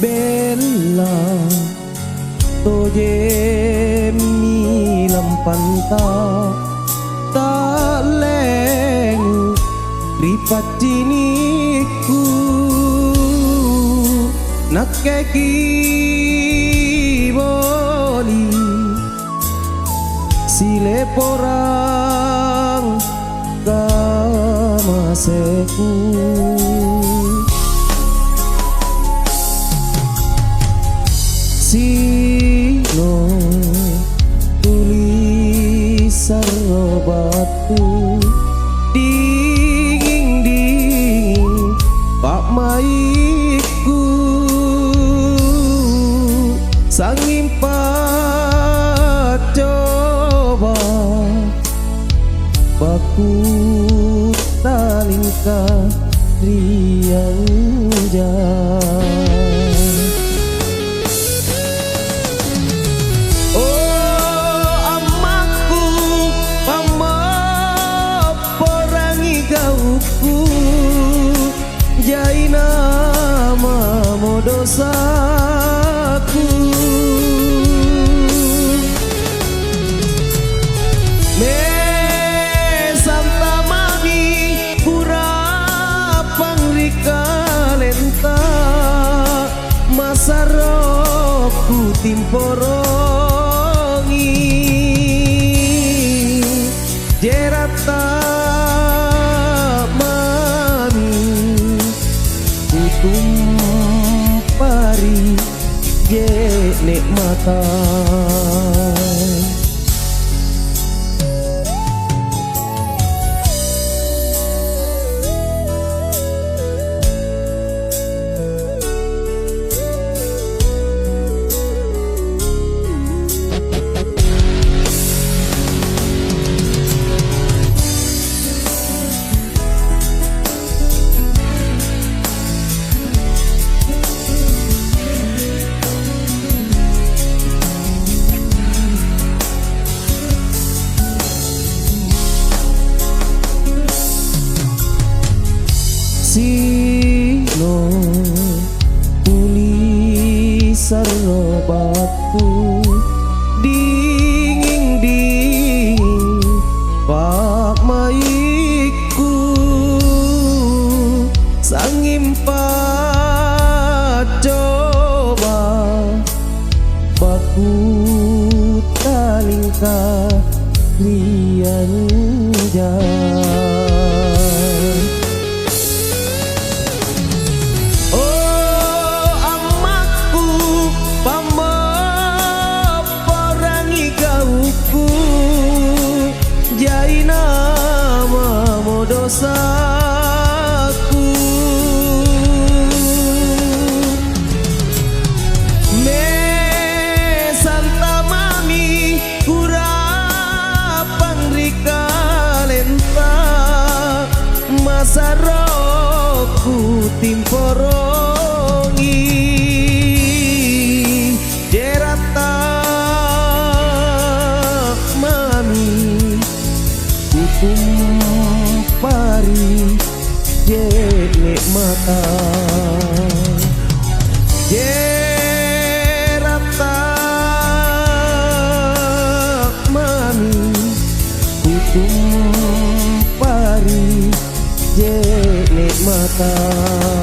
Bella toje mi lampanta taleng ripatiniku nakeki boli sile porang kamaseku sino tulisan batu dingin pak maiku sang impat coba baku talingka riang jai nama dosaku me santa mami pura pangrika lenta masaroku timporongi jerata tumpari je nikmatan sino tulisan batu dingin pak maiku sang impat coba baku talingka lian jai nama dosaku me santa mami kurapang rika lenta masaroku timporongi jerata tumpari je nikmatan jerata mami tumpari je nikmatan.